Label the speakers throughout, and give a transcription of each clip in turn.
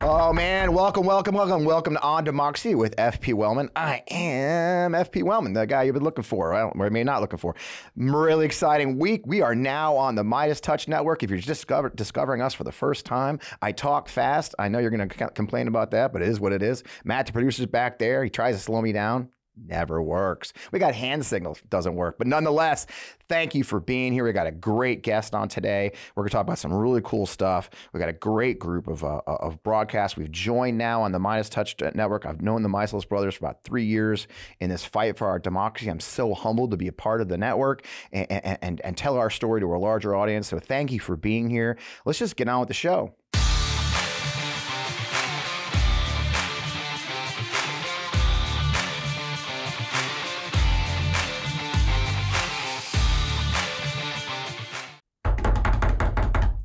Speaker 1: Oh man, welcome to On Democracy with FP Wellman. I am FP Wellman, the guy you've been looking for, or maybe not looking for. Really exciting week. We are now on the Midas Touch Network. If you're just discovering us for the first time, I talk fast. I know you're going to complain about that, but it is what it is. Matt, the producer's back there. He tries to slow me down. Never works. We got hand signals, doesn't work. But nonetheless, thank you for being here. We got a great guest on today. We're going to talk about some really cool stuff. We got a great group of broadcasts. We've joined now on the Midas Touch Network. I've known the Midas brothers for about 3 years in this fight for our democracy. I'm so humbled to be a part of the network and tell our story to a larger audience. So thank you for being here. Let's just get on with the show.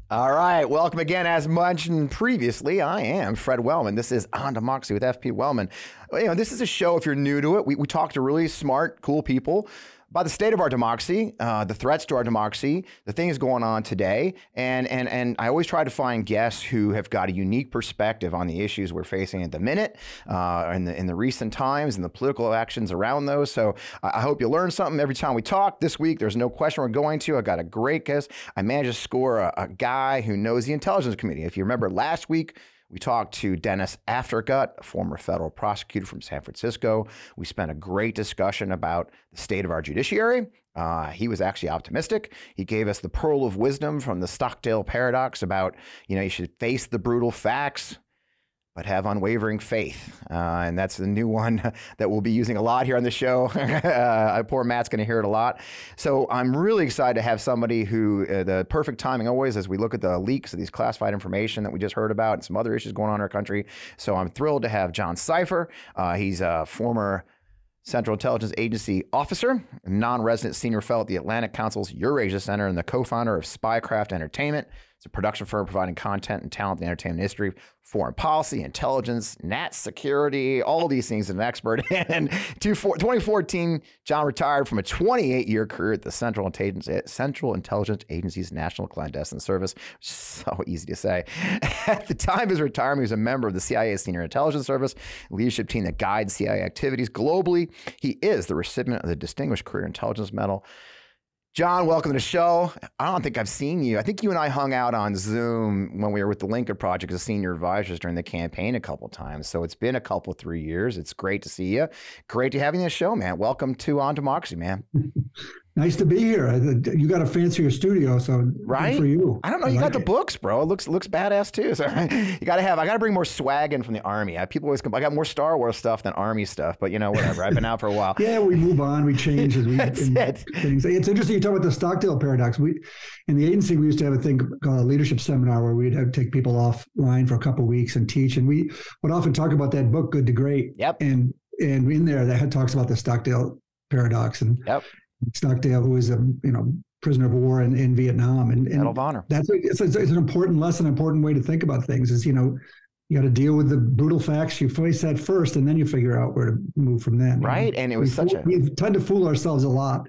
Speaker 1: All right, welcome again. As mentioned previously, I am Fred Wellman. This is On Democracy with FP Wellman. You know, this is a show, if you're new to it, we talk to really smart, cool people about the state of our democracy, the threats to our democracy, the things going on today. And I always try to find guests who have got a unique perspective on the issues we're facing at the minute, in the recent times and the political actions around those. So I hope you learn something every time we talk. This week, there's no question we're going to. I got a great guest. I managed to score a guy who knows the intelligence community. If you remember last week, we talked to Dennis Aftergut, a former federal prosecutor from San Francisco. We spent a great discussion about the state of our judiciary. He was actually optimistic. He gave us the pearl of wisdom from the Stockdale paradox about, you should face the brutal facts, but have unwavering faith. And that's the new one that we'll be using a lot here on the show. Poor Matt's going to hear it a lot. So I'm really excited to have somebody who, the perfect timing always as we look at the leaks of these classified information that we just heard about and some other issues going on in our country. So I'm thrilled to have John Sipher. He's a former Central Intelligence Agency officer, non-resident senior fellow at the Atlantic Council's Eurasia Center, and the co-founder of Spycraft Entertainment. It's a production firm providing content and talent in the entertainment industry, foreign policy, intelligence, nat security, all these things. An expert. And 2014, John retired from a 28-year career at the Central Intelligence Agency's National Clandestine Service. So easy to say. At the time of his retirement, he was a member of the CIA's Senior Intelligence Service, leadership team that guides CIA activities globally. He is the recipient of the Distinguished Career Intelligence Medal. John, welcome to the show. I don't think I've seen you. I think you and I hung out on Zoom when we were with the Lincoln Project as senior advisors during the campaign a couple of times. So it's been a couple, 3 years. It's great to see you. Great to have you on the show, man. Welcome to On Democracy, man.
Speaker 2: Nice to be here. You got a fancier studio, so
Speaker 1: right?
Speaker 2: Good for you.
Speaker 1: I don't know. You got the books, bro. It looks badass too. So I got to bring more swag in from the Army. People always I got more Star Wars stuff than Army stuff, but whatever. I've been out for a while.
Speaker 2: Yeah, we move on. We change as we
Speaker 1: That's it.
Speaker 2: Things. It's interesting you talk about the Stockdale paradox. In the agency, we used to have a thing called a leadership seminar where we'd have to take people offline for a couple of weeks and teach. And we would often talk about that book, Good to Great.
Speaker 1: Yep.
Speaker 2: And in there, that talks about the Stockdale paradox. And
Speaker 1: yep.
Speaker 2: Stockdale, who was a prisoner of war in Vietnam, and
Speaker 1: Medal of Honor.
Speaker 2: It's an important lesson, important way to think about things. Is you got to deal with the brutal facts. You face that first, and then you figure out where to move from then.
Speaker 1: Right, and it was
Speaker 2: we tend to fool ourselves a lot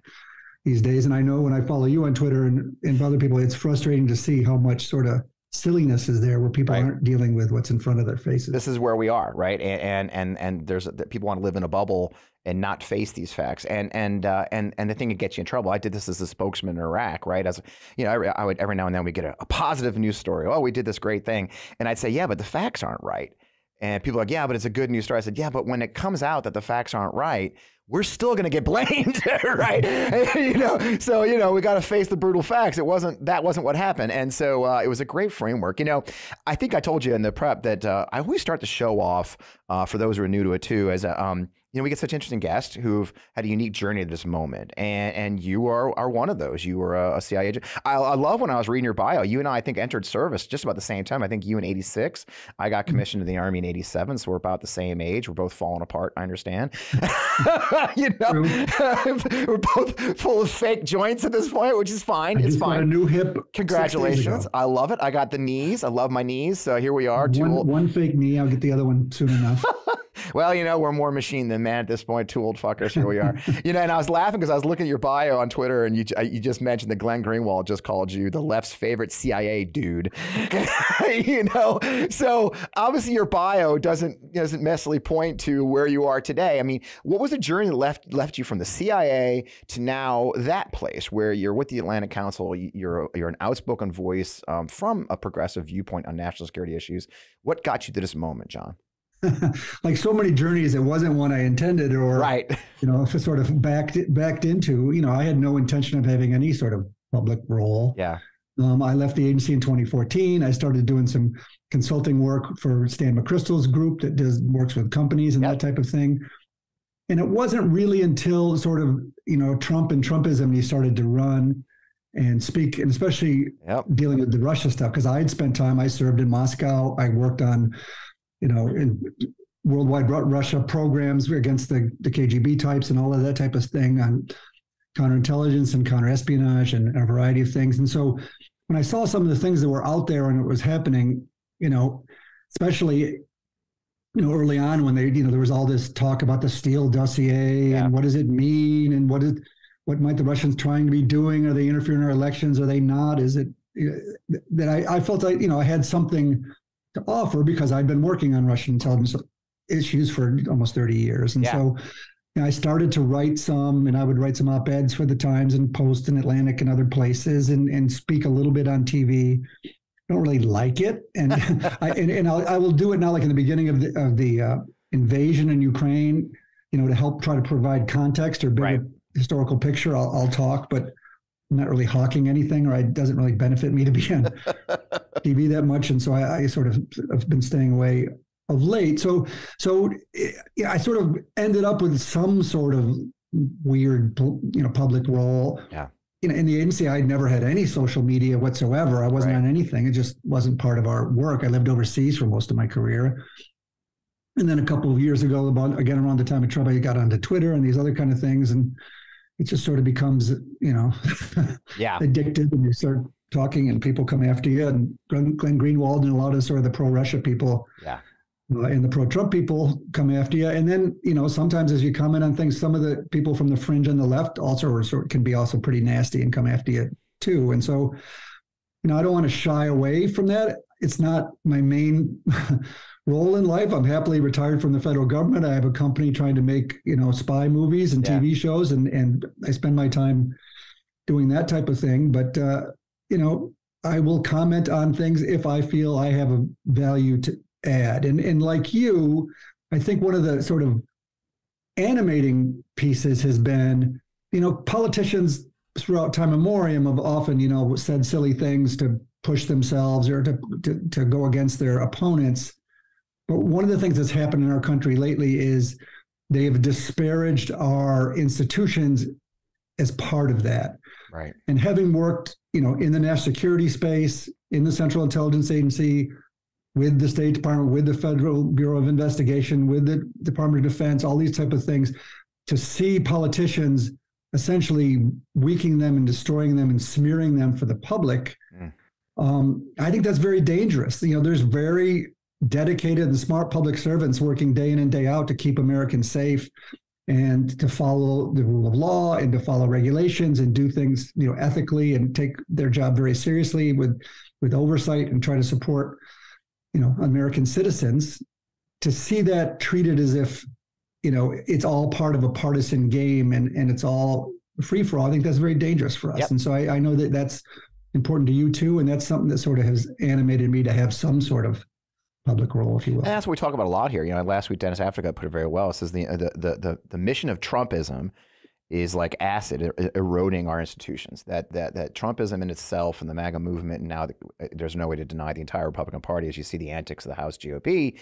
Speaker 2: these days. And I know when I follow you on Twitter and other people, it's frustrating to see how much sort of silliness is there where people aren't dealing with what's in front of their faces.
Speaker 1: This is where we are, right? And there's people want to live in a bubble and not face these facts. And the thing that gets you in trouble. I did this as a spokesman in Iraq, right? As I would every now and then we get a positive news story. Oh, we did this great thing, and I'd say, yeah, but the facts aren't right. And people are like, yeah, but it's a good news story. I said, yeah, but when it comes out that the facts aren't right, we're still going to get blamed, right? So we got to face the brutal facts. That wasn't what happened, and so it was a great framework. I think I told you in the prep that I always start the show off for those who are new to it too, as we get such interesting guests who've had a unique journey to this moment, and you are one of those. You were a CIA agent. I love when I was reading your bio. You and I think, entered service just about the same time. I think you in '86. I got commissioned to the Army in '87, so we're about the same age. We're both falling apart, I understand. We're both full of fake joints at this point, which is fine. It's fine.
Speaker 2: Got a new hip.
Speaker 1: Congratulations. I love it. I got the knees. I love my knees. So here we are.
Speaker 2: One fake knee. I'll get the other one soon enough.
Speaker 1: Well, we're more machine than man at this point. Two old fuckers. Here we are. And I was laughing because I was looking at your bio on Twitter, and you just mentioned that Glenn Greenwald just called you the left's favorite CIA dude. So obviously your bio doesn't necessarily point to where you are today. I mean, what was the journey that left you from the CIA to now that place where you're with the Atlantic Council? You're an outspoken voice from a progressive viewpoint on national security issues. What got you to this moment, John?
Speaker 2: Like so many journeys, it wasn't one I intended or,
Speaker 1: right.
Speaker 2: Sort of backed into. I had no intention of having any sort of public role.
Speaker 1: Yeah.
Speaker 2: I left the agency in 2014. I started doing some consulting work for Stan McChrystal's group that works with companies and that type of thing. And it wasn't really until sort of, Trump and Trumpism, he started to run and speak, and especially dealing with the Russia stuff, because I had spent time, I served in Moscow. I worked on in worldwide Russia programs against the KGB types and all of that type of thing on counterintelligence and counterespionage and a variety of things. And so when I saw some of the things that were out there and it was happening, especially, early on when there was all this talk about the Steele dossier and what does it mean and what might the Russians trying to be doing? Are they interfering in our elections? Are they not? Is it that I felt like, I had something to offer because I'd been working on Russian intelligence issues for almost 30 years. And so I started to write and I would write some op-eds for the Times and Post and Atlantic and other places and speak a little bit on TV. I don't really like it. And I will do it now, like in the beginning of the invasion in Ukraine, to help try to provide context or bigger historical picture. I'll talk, but I'm not really hawking anything, or it doesn't really benefit me to be on TV that much. And so I sort of have been staying away of late. So I sort of ended up with some sort of weird, public role. Yeah. In the agency, I'd never had any social media whatsoever. I wasn't on anything. It just wasn't part of our work. I lived overseas for most of my career. And then a couple of years ago, around the time of Trump, I got onto Twitter and these other kind of things. And it just sort of becomes, addictive, and you start talking and people come after you. And Glenn Greenwald and a lot of sort of the pro-Russia people and the pro-Trump people come after you. And then, sometimes as you comment on things, some of the people from the fringe on the left also can be also pretty nasty and come after you too. And so, I don't want to shy away from that. It's not my main role in life. I'm happily retired from the federal government. I have a company trying to make, spy movies and TV shows, and I spend my time doing that type of thing. But, I will comment on things if I feel I have a value to add. And like you, I think one of the sort of animating pieces has been, politicians throughout time memoriam have often, said silly things to push themselves or to go against their opponents. But one of the things that's happened in our country lately is they have disparaged our institutions as part of that.
Speaker 1: Right. And
Speaker 2: having worked, in the national security space, in the Central Intelligence Agency, with the State Department, with the Federal Bureau of Investigation, with the Department of Defense, all these type of things, to see politicians essentially weakening them and destroying them and smearing them for the public, I think that's very dangerous. There's very dedicated and smart public servants working day in and day out to keep Americans safe and to follow the rule of law and to follow regulations and do things, ethically and take their job very seriously with oversight and try to support, American citizens. To see that treated as if, it's all part of a partisan game and it's all free for all, I think that's very dangerous for us. Yep. And so I know that that's important to you too. And that's something that sort of has animated me to have some sort of public role, if you will.
Speaker 1: And that's what we talk about a lot here. Last week, Dennis Africa put it very well. It says the mission of Trumpism is like acid eroding our institutions. That Trumpism in itself and the MAGA movement, and now there's no way to deny the entire Republican Party as you see the antics of the House GOP,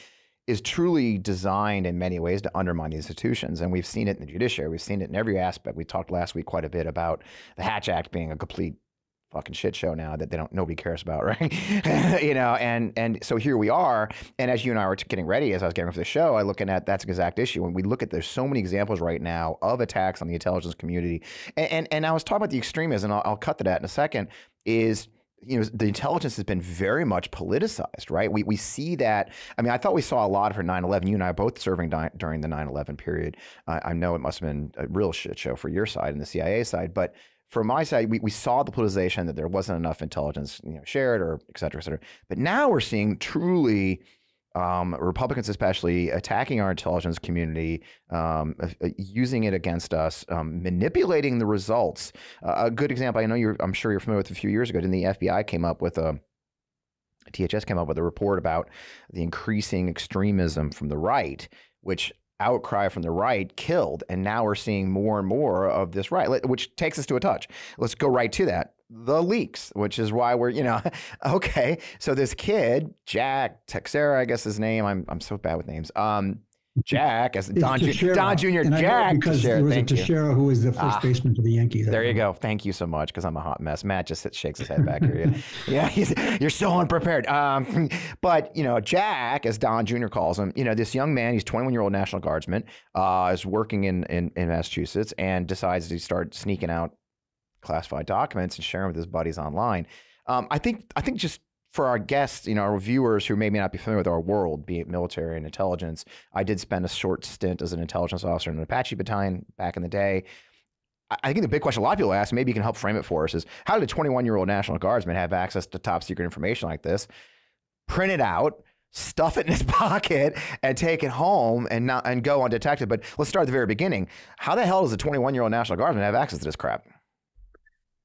Speaker 1: is truly designed in many ways to undermine the institutions. And we've seen it in the judiciary. We've seen it in every aspect. We talked last week quite a bit about the Hatch Act being a complete fucking shit show now that nobody cares about, right? And so here we are. And as you and I were getting ready, as I was getting for the show, I looking at that's exact issue. When we look at, there's so many examples right now of attacks on the intelligence community. And I was talking about the extremism, and I'll cut to that in a second, is the intelligence has been very much politicized, right? We see that. I mean, I thought we saw a lot for 9/11. You and I are both serving during the 9/11 period. I know it must have been a real shit show for your side and the CIA side, but from my side, we saw the politicization, that there wasn't enough intelligence, shared, or et cetera, et cetera. But now we're seeing truly Republicans especially attacking our intelligence community, using it against us, manipulating the results. A good example, I'm sure you're familiar with, a few years ago, the FBI came up with THS came up with a report about the increasing extremism from the right, which outcry from the right killed. And now we're seeing more and more of this right, which takes us to a touch. Let's go right to that. The leaks, which is why we're, okay. So this kid, Jack Teixeira, I guess his name, I'm so bad with names. Jack, as Don Jr. Jack
Speaker 2: because there was a Teixeira who was the first baseman for the Yankees.
Speaker 1: There you go. Thank you so much, because I'm a hot mess. Matt just shakes his head back here. Yeah, you're so unprepared. But Jack, as Don Jr. calls him, this young man, he's 21-year-old National Guardsman, is working in Massachusetts, and decides to start sneaking out classified documents and sharing with his buddies online. I think just for our guests, our viewers who maybe not be familiar with our world, be it military and intelligence, I did spend a short stint as an intelligence officer in an Apache battalion back in the day. I think the big question a lot of people ask, maybe you can help frame it for us, is how did a 21-year-old National Guardsman have access to top secret information like this, print it out, stuff it in his pocket, and take it home and go undetected? But let's start at the very beginning. How the hell does a 21-year-old National Guardsman have access to this crap?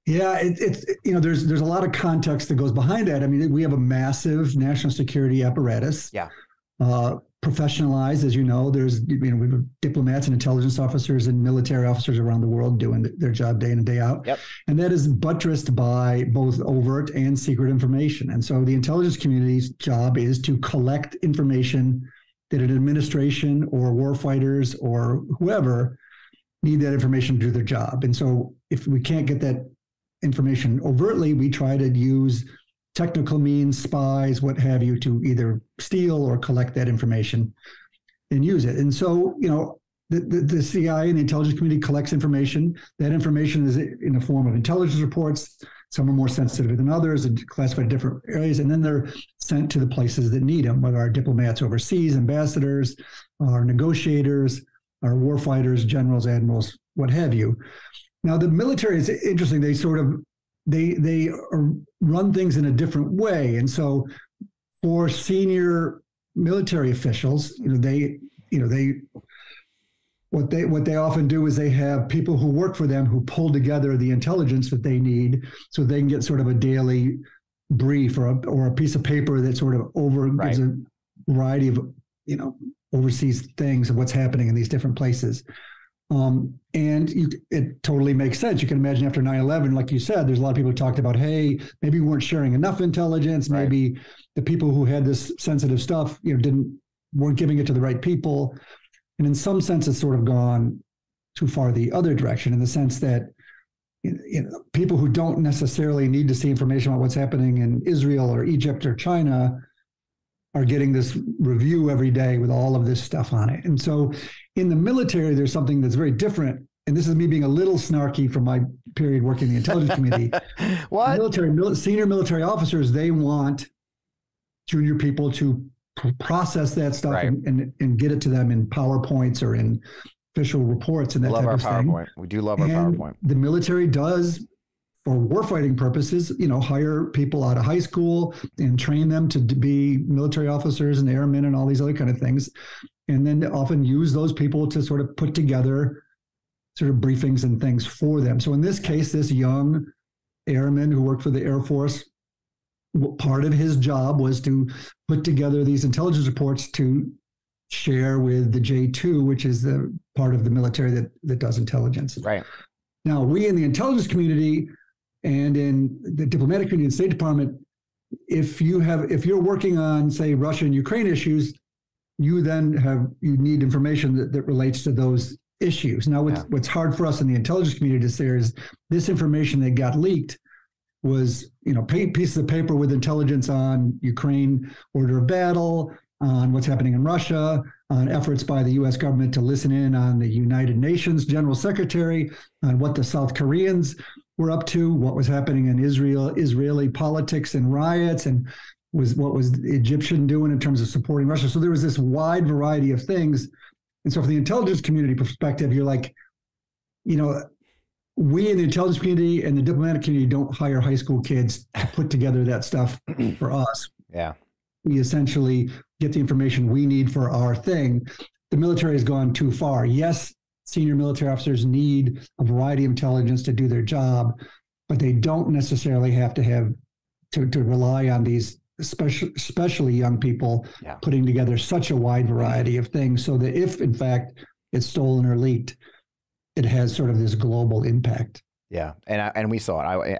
Speaker 2: Yeah, it's there's a lot of context that goes behind that. I mean, we have a massive national security apparatus.
Speaker 1: Yeah.
Speaker 2: Professionalized, as you know. There's we have diplomats and intelligence officers and military officers around the world doing their job day in and day out.
Speaker 1: Yep.
Speaker 2: And that is buttressed by both overt and secret information. And so the intelligence community's job is to collect information that an administration or warfighters or whoever need that information to do their job. And so if we can't get that information overtly, we try to use technical means, spies, what have you, to either steal or collect that information and use it. And so, the CIA and the intelligence community collects information. That information is in the form of intelligence reports. Some are more sensitive than others and classified in different areas. And then they're sent to the places that need them, whether our diplomats overseas, ambassadors, our negotiators, our warfighters, generals, admirals, what have you. Now, the military is interesting. They run things in a different way. And so for senior military officials, what they often do is they have people who work for them who pull together the intelligence that they need, so they can get sort of a daily brief or a piece of paper that sort of gives a variety of, overseas things of what's happening in these different places. It totally makes sense. You can imagine after 9/11, like you said, there's a lot of people who talked about, hey, maybe we weren't sharing enough intelligence.
Speaker 1: Right.
Speaker 2: Maybe the people who had this sensitive stuff, weren't giving it to the right people. And in some sense, it's sort of gone too far the other direction, in the sense that people who don't necessarily need to see information about what's happening in Israel or Egypt or China are getting this review every day with all of this stuff on it. And so in the military, there's something that's very different. And this is me being a little snarky from my period working in the intelligence community.
Speaker 1: What?
Speaker 2: Senior military officers, they want junior people to process that stuff, right, and get it to them in PowerPoints or in official reports and that type of thing.
Speaker 1: Love our PowerPoint. We do love our PowerPoint.
Speaker 2: The military does, for warfighting purposes, hire people out of high school and train them to be military officers and airmen and all these other kind of things. And then often use those people to sort of put together sort of briefings and things for them. So in this case, this young airman who worked for the Air Force, part of his job was to put together these intelligence reports to share with the J2, which is the part of the military that does intelligence.
Speaker 1: Right.
Speaker 2: Now, we in the intelligence community and in the diplomatic community and State Department, if you're working on, say, Russia and Ukraine issues, you need information that relates to those issues. Now, what's hard for us in the intelligence community to say is this information that got leaked was, pieces of paper with intelligence on Ukraine order of battle, on what's happening in Russia, on efforts by the U.S. government to listen in on the United Nations General Secretary, on what the South Koreans were up to, what was happening in Israeli politics and riots, and what was the Egyptian doing in terms of supporting Russia. So there was this wide variety of things. And so from the intelligence community perspective, you're like, you know, we in the intelligence community and the diplomatic community don't hire high school kids to put together that stuff for us.
Speaker 1: Yeah.
Speaker 2: We essentially get the information we need for our thing. The military has gone too far. Yes, senior military officers need a variety of intelligence to do their job, but they don't necessarily have to rely on these, especially young people, putting together such a wide variety of things, so that if in fact it's stolen or leaked, it has sort of this global impact.
Speaker 1: Yeah, and we saw it.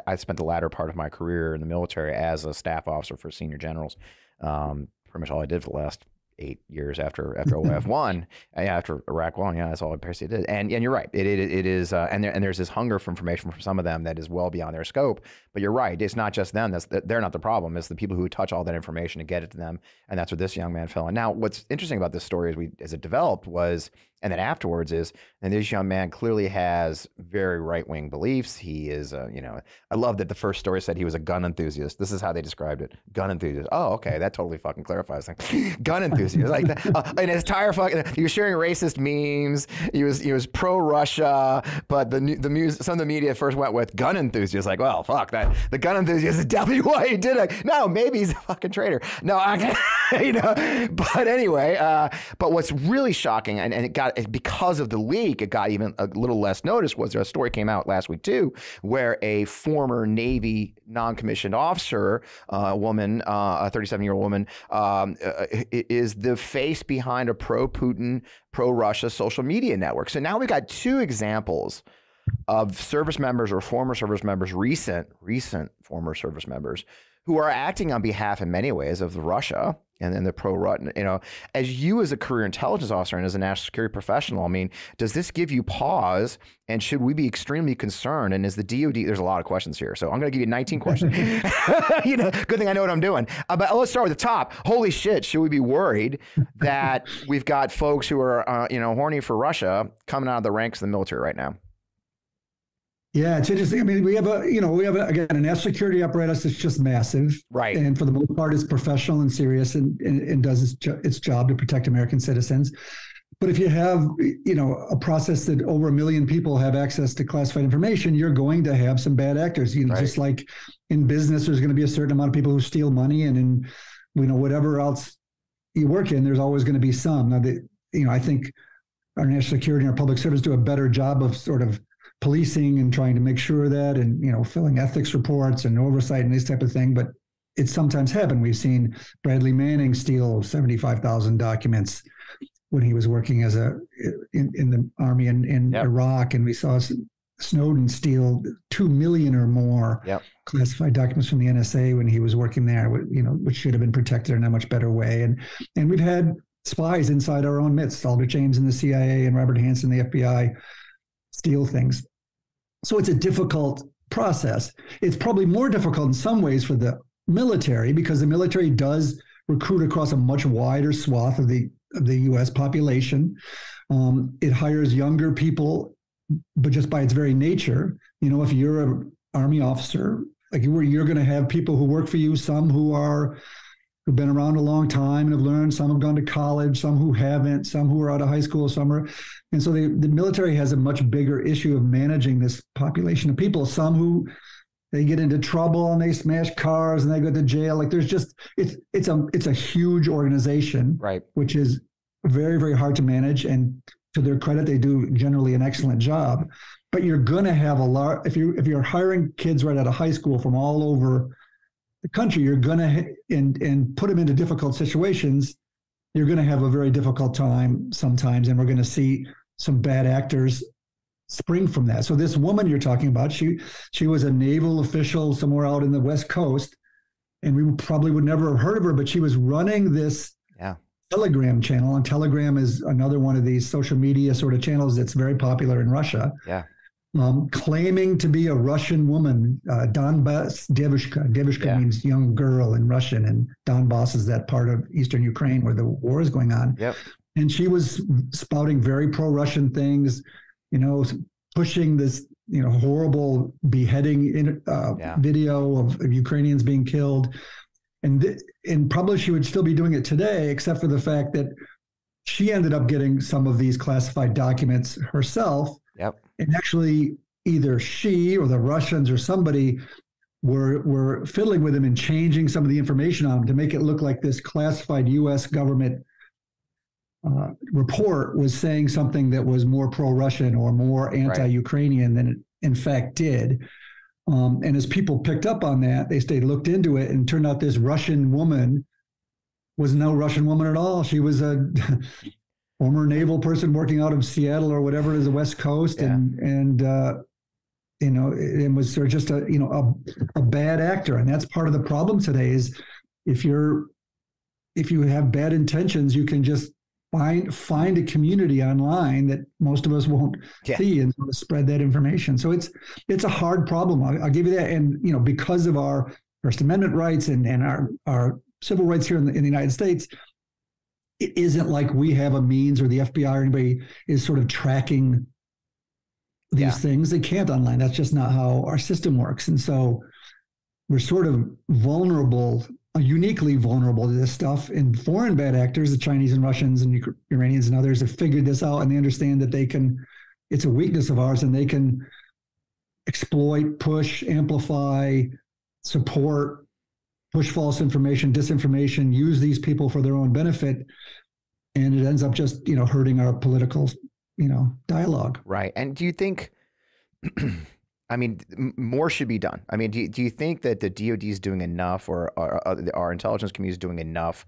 Speaker 1: I spent the latter part of my career in the military as a staff officer for senior generals. Pretty much all I did for the last 8 years after OF won, after Iraq won. Yeah, that's all I basically did. And you're right. It is, and there's this hunger for information from some of them that is well beyond their scope. But you're right. It's not just them. They're not the problem. It's the people who touch all that information and get it to them. And that's where this young man fell in. Now, what's interesting about this story as it developed was, and then afterwards is, and this young man clearly has very right-wing beliefs. He is, I love that the first story said he was a gun enthusiast. This is how they described it. Gun enthusiast. Oh, okay. That totally fucking clarifies things. Gun enthusiast. Like that. And his entire he was sharing racist memes. He was pro-Russia, but some of the media first went with gun enthusiast. Like, well, fuck that. The gun enthusiast is definitely why he did it. No, maybe he's a fucking traitor. No, but anyway, but what's really shocking, and it got, because of the leak, it got even a little less notice, was a story came out last week too, where a former Navy non-commissioned officer, a 37-year-old woman, is the face behind a pro-Putin, pro-Russia social media network. So now we've got two examples of service members or former service members, recent former service members, who are acting on behalf in many ways of Russia and then the pro-Russia. As you as a career intelligence officer and as a national security professional, I mean, does this give you pause, and should we be extremely concerned? And is the DOD, there's a lot of questions here, so I'm going to give you 19 questions. Good thing I know what I'm doing. But let's start with the top. Holy shit, should we be worried that we've got folks who are, horny for Russia coming out of the ranks of the military right now?
Speaker 2: Yeah, it's interesting. I mean, we have again, a national security apparatus that's just massive,
Speaker 1: right?
Speaker 2: And for the most part, it's professional and serious, and does its job to protect American citizens. But if you have, a process that over 1 million people have access to classified information, you're going to have some bad actors. Right. Just like in business, there's going to be a certain amount of people who steal money, and in whatever else you work in, there's always going to be some. Now, I think our national security and our public service do a better job of sort of policing and trying to make sure that, and filling ethics reports and oversight and this type of thing. But it's sometimes happened. We've seen Bradley Manning steal 75,000 documents when he was working in the army in Iraq, and we saw Snowden steal 2 million or more classified documents from the NSA when he was working there, which should have been protected in a much better way. And we've had spies inside our own midst, Alder James in the CIA and Robert Hansen, the FBI, steal things. So it's a difficult process. It's probably more difficult in some ways for the military, because the military does recruit across a much wider swath of the U.S. population. It hires younger people, but just by its very nature, if you're an Army officer, like you're going to have people who work for you, some who've been around a long time and have learned, some have gone to college, some who haven't, some who are out of high school, and so the military has a much bigger issue of managing this population of people. Some who they get into trouble and they smash cars and they go to jail. Like there's just, it's a huge organization,
Speaker 1: right?
Speaker 2: Which is very, very hard to manage. And to their credit, they do generally an excellent job. But you're going to have a lot, if you're hiring kids right out of high school from all over the country, you're going to, and put them into difficult situations, you're going to have a very difficult time sometimes. And we're going to see some bad actors spring from that. So this woman you're talking about, she was a naval official somewhere out in the West Coast, and we probably would never have heard of her, but she was running this Telegram channel. And Telegram is another one of these social media sort of channels that's very popular in Russia.
Speaker 1: Yeah.
Speaker 2: Claiming to be a Russian woman, Donbas Devushka. Devushka means young girl in Russian, and Donbass is that part of Eastern Ukraine where the war is going on.
Speaker 1: Yep. And
Speaker 2: she was spouting very pro-Russian things, pushing this horrible beheading video of Ukrainians being killed. And probably she would still be doing it today, except for the fact that she ended up getting some of these classified documents herself.
Speaker 1: Yep.
Speaker 2: And actually either she or the Russians or somebody were fiddling with them and changing some of the information on them to make it look like this classified U.S. government report was saying something that was more pro-Russian or more anti-Ukrainian than it in fact did. And as people picked up on that, they looked into it, and turned out this Russian woman was no Russian woman at all. She was a former naval person working out of Seattle or whatever is the West Coast, and was just a bad actor. And that's part of the problem today is if you have bad intentions, you can just find a community online that most of us won't see and sort of spread that information. So it's a hard problem. I'll give you that. And, because of our First Amendment rights and our civil rights here in the United States, it isn't like we have a means, or the FBI or anybody is sort of tracking these things. They can't online. That's just not how our system works. And so we're sort of vulnerable, uniquely vulnerable to this stuff. And foreign bad actors, the Chinese and Russians and Iranians and others, have figured this out, and they understand that it's a weakness of ours, and they can exploit, push, amplify, support, push false information, disinformation, use these people for their own benefit. And it ends up just, hurting our political, dialogue.
Speaker 1: Right. And do you think, I mean, more should be done? I mean, do you think that the DoD is doing enough, or our intelligence community is doing enough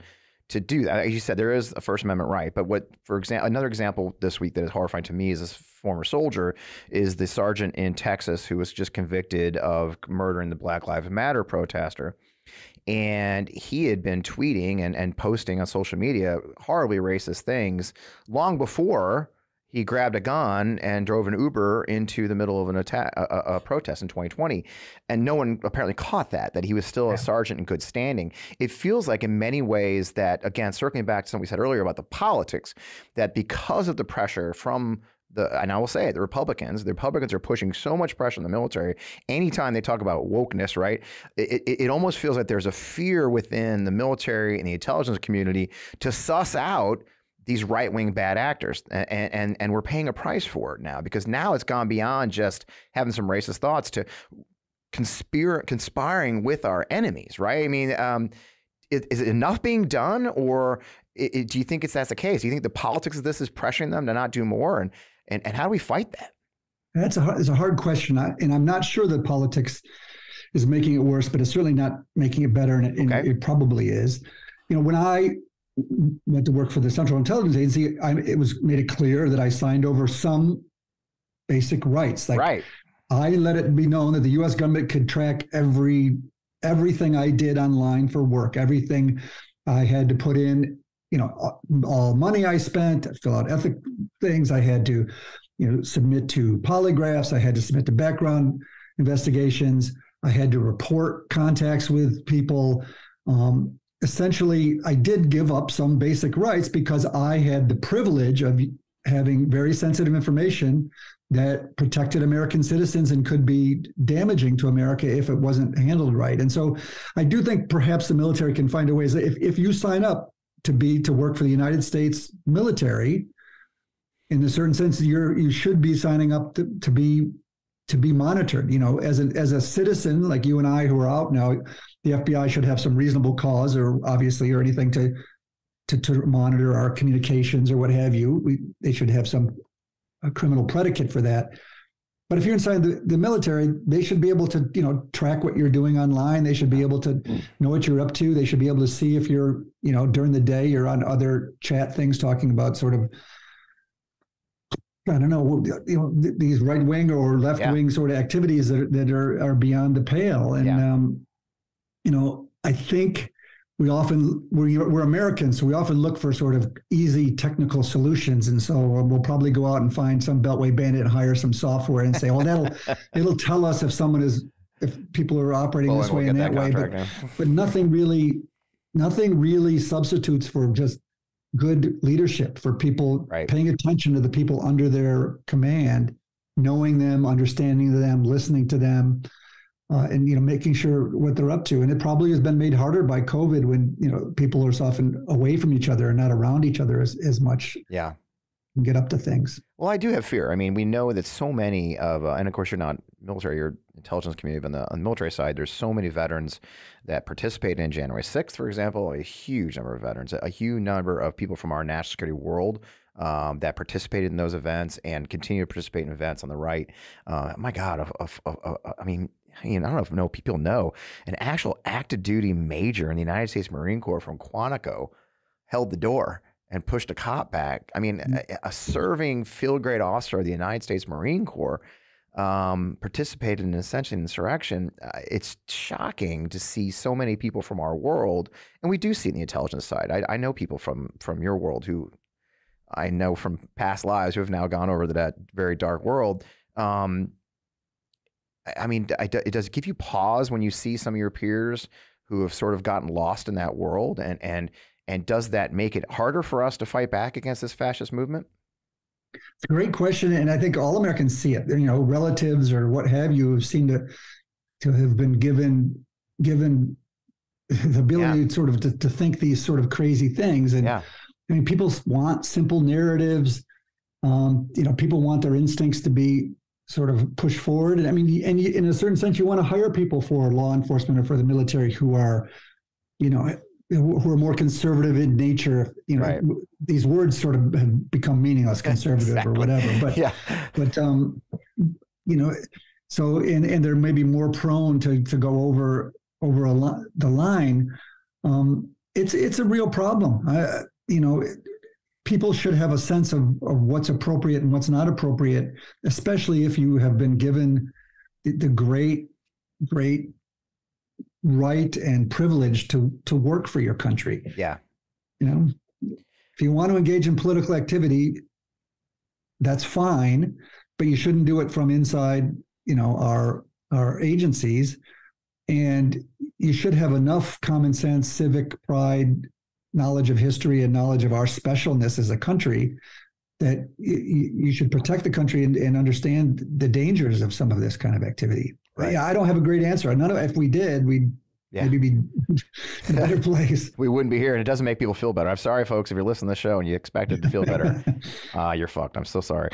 Speaker 1: to do that? As you said, there is a First Amendment right, but another example this week that is horrifying to me as a former soldier is the sergeant in Texas who was just convicted of murdering the Black Lives Matter protester. And he had been tweeting and posting on social media horribly racist things long before he grabbed a gun and drove an Uber into the middle of a protest in 2020. And no one apparently caught that he was still a sergeant in good standing. It feels like in many ways that, again, circling back to something we said earlier about the politics, that because of the pressure from and I will say it, the Republicans are pushing so much pressure on the military. Anytime they talk about wokeness, right, it almost feels like there's a fear within the military and the intelligence community to suss out these right-wing bad actors, and we're paying a price for it now, because now it's gone beyond just having some racist thoughts to conspiring with our enemies, right? I mean, is it enough being done, or do you think that's the case? Do you think the politics of this is pressuring them to not do more, and how do we fight that?
Speaker 2: It's a hard question, and I'm not sure that politics is making it worse, but it's certainly not making it better, and it probably is. When I went to work for the Central Intelligence Agency, it was made it clear that I signed over some basic rights. I let it be known that the U.S. government could track everything I did online for work, everything I had to put in, all money I spent, fill out ethic things. I had to, submit to polygraphs. I had to submit to background investigations. I had to report contacts with people. Essentially, I did give up some basic rights because I had the privilege of having very sensitive information that protected American citizens and could be damaging to America if it wasn't handled right. And so I do think perhaps the military can find a way. If you sign up to work for the United States military, in a certain sense, you should be signing up to be monitored. As a citizen like you and I who are out now, the FBI should have some reasonable cause, or anything to monitor our communications or what have you. They should have some criminal predicate for that. But if you're inside the military, they should be able to, track what you're doing online. They should be able to know what you're up to. They should be able to see if you're, during the day, you're on other chat things talking about sort of, I don't know, these right wing or left wing sort of activities that are beyond the pale. And, I think we're Americans, so we often look for sort of easy technical solutions. And so we'll probably go out and find some Beltway bandit and hire some software and say, it'll tell us if people are operating this way and that way. But nothing really substitutes for just good leadership, for people paying attention to the people under their command knowing them, understanding them, listening to them, and making sure what they're up to. And it probably has been made harder by COVID when people are so often away from each other and not around each other as much.
Speaker 1: Yeah.
Speaker 2: And get up to things.
Speaker 1: Well, I do have fear. I mean, we know that so many of, and of course you're not military, you're intelligence community, but on the military side, there's so many veterans that participated in January 6th, for example, a huge number of veterans, a huge number of people from our national security world that participated in those events and continue to participate in events on the right. My God, I mean, I don't know if people know, an actual active duty major in the United States Marine Corps from Quantico held the door and pushed a cop back. I mean, a serving field grade officer of the United States Marine Corps participated in essentially an insurrection. It's shocking to see so many people from our world, and we do see it in the intelligence side. I know people from your world who I know from past lives who have now gone over to that very dark world. I mean, it does give you pause when you see some of your peers who have sort of gotten lost in that world, and does that make it harder for us to fight back against this fascist movement?
Speaker 2: It's a great question, and I think all Americans see it. Relatives or what have you seem to have been given the ability sort of to think these sort of crazy things. And I mean, people want simple narratives. People want their instincts to be sort of pushed forward. And I mean, and in a certain sense, you want to hire people for law enforcement or for the military who are, who are more conservative in nature.
Speaker 1: Right.
Speaker 2: These words sort of have become meaningless, conservative or whatever. But so and they're maybe more prone to go over the line. It's a real problem. People should have a sense of what's appropriate and what's not appropriate, especially if you have been given the great right and privilege to work for your country.
Speaker 1: Yeah.
Speaker 2: If you want to engage in political activity, that's fine, but you shouldn't do it from inside, our agencies. And you should have enough common sense, civic pride, knowledge of history, and knowledge of our specialness as a country that you should protect the country and understand the dangers of some of this kind of activity. Right. Yeah, I don't have a great answer. If we did, we'd maybe be in a better place.
Speaker 1: We wouldn't be here, and it doesn't make people feel better. I'm sorry, folks, if you're listening to the show and you expect it to feel better. You're fucked. I'm so sorry.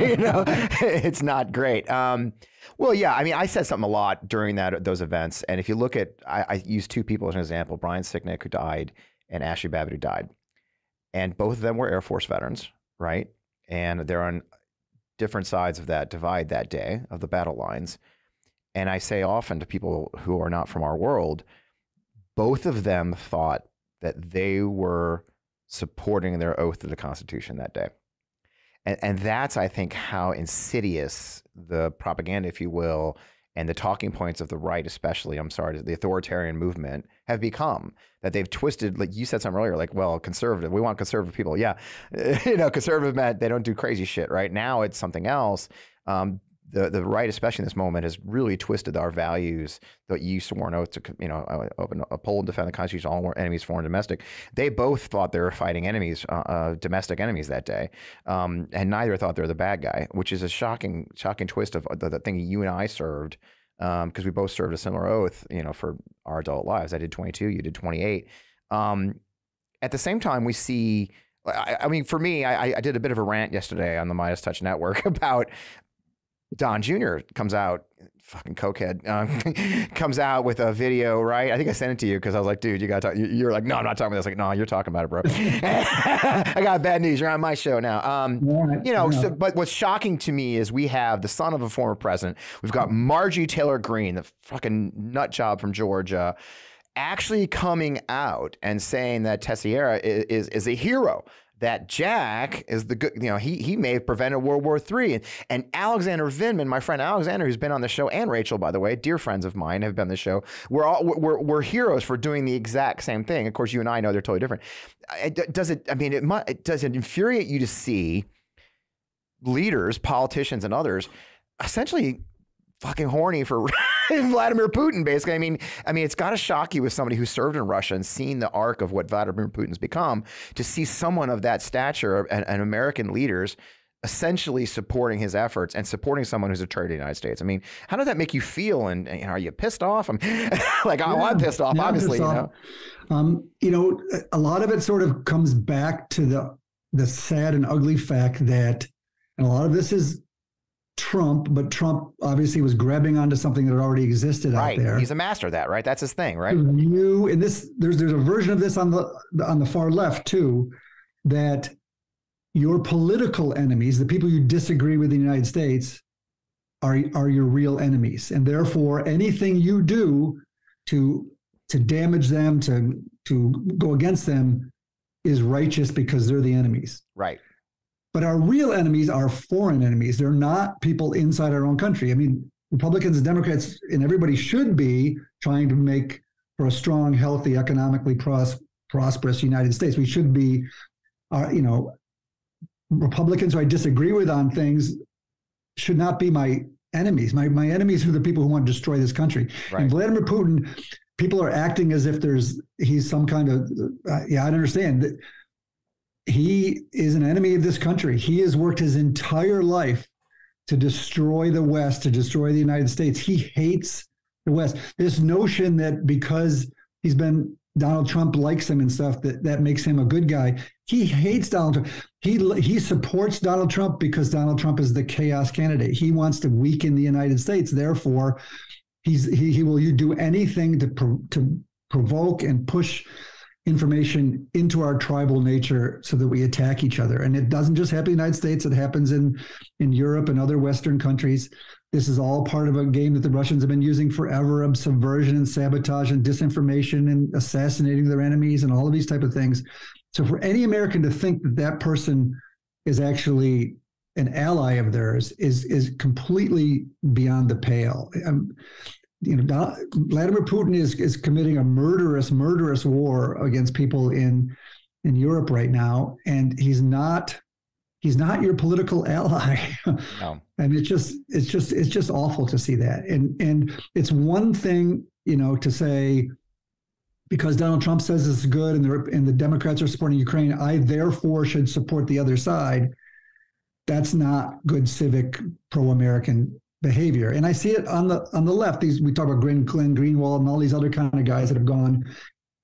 Speaker 1: It's not great. Well, yeah, I mean, I said something a lot during those events, and if you look at, I used two people as an example, Brian Sicknick, who died, and Ashley Babbitt, who died. And both of them were Air Force veterans, right? And they're on different sides of that divide that day of the battle lines. And I say often to people who are not from our world, both of them thought that they were supporting their oath to the Constitution that day. And that's, I think, how insidious the propaganda, if you will, and the talking points of the right, especially, the authoritarian movement have become, that they've twisted, like you said something earlier, like, well, conservative, we want conservative people. Yeah. Conservative meant they don't do crazy shit, right? Now it's something else. The right, especially in this moment, has really twisted our values that you swore an oath to, uphold and defend the Constitution, all enemies, foreign and domestic. They both thought they were fighting enemies, domestic enemies that day, and neither thought they were the bad guy, which is a shocking twist of the thing you and I served, because we both served a similar oath, for our adult lives. I did 22, you did 28. At the same time, we see, I mean, for me, I did a bit of a rant yesterday on the Midas Touch Network about Don Jr. comes out, fucking cokehead, comes out with a video, right? I think I sent it to you because I was like, dude, you got to talk. You're like, no, I'm not talking about this. Like, no, you're talking about it, bro. I got bad news. You're on my show now. But what's shocking to me is we have the son of a former president. We've got Marjorie Taylor Greene, the fucking nut job from Georgia, actually coming out and saying that Teixeira is a hero. That Jack is the good, he may have prevented World War III. And Alexander Vindman, my friend Alexander, who's been on the show, and Rachel, by the way, dear friends of mine, have been on the show. We're heroes for doing the exact same thing. Of course, you and I know they're totally different. Does it infuriate you to see leaders, politicians, and others essentially fucking horny for Vladimir Putin, basically? I mean, it's got to shock you as somebody who served in Russia and seen the arc of what Vladimir Putin's become, to see someone of that stature and American leaders essentially supporting his efforts and supporting someone who's a traitor to the United States. I mean, how does that make you feel? And are you pissed off? I'm like, oh, I'm pissed off, obviously.
Speaker 2: You know, a lot of it sort of comes back to the sad and ugly fact that, and a lot of this is Trump, but Trump obviously was grabbing onto something that already existed out there.
Speaker 1: He's a master of that, right? That's his thing, right?
Speaker 2: There's a version of this on the far left too, that your political enemies, the people you disagree with in the United States, are your real enemies, and therefore anything you do to damage them, to go against them, is righteous because they're the enemies.
Speaker 1: Right.
Speaker 2: But our real enemies are foreign enemies. They're not people inside our own country. I mean, Republicans and Democrats and everybody should be trying to make for a strong, healthy, economically prosperous United States. We should be, Republicans who I disagree with on things should not be my enemies. My enemies are the people who want to destroy this country. Right. And Vladimir Putin, people are acting as if he's some kind of, I understand that he is an enemy of this country. He has worked his entire life to destroy the West, to destroy the United States. He hates the West. This notion that because Donald Trump likes him and stuff, that makes him a good guy. He hates Donald Trump. He supports Donald Trump because Donald Trump is the chaos candidate. He wants to weaken the United States. Therefore, he will do anything to provoke and push information into our tribal nature so that we attack each other. And it doesn't just happen in the United States. It happens in Europe and other Western countries. This is all part of a game that the Russians have been using forever of subversion and sabotage and disinformation and assassinating their enemies and all of these type of things. So for any American to think that person is actually an ally of theirs is completely beyond the pale. Vladimir Putin is committing a murderous war against people in Europe right now, and he's not your political ally. No. And it's just awful to see that. And it's one thing, to say, because Donald Trump says it's good and the Democrats are supporting Ukraine, I therefore should support the other side. That's not good civic pro-American behavior. And I see it on the left. We talk about Glenn Greenwald and all these other kind of guys that have gone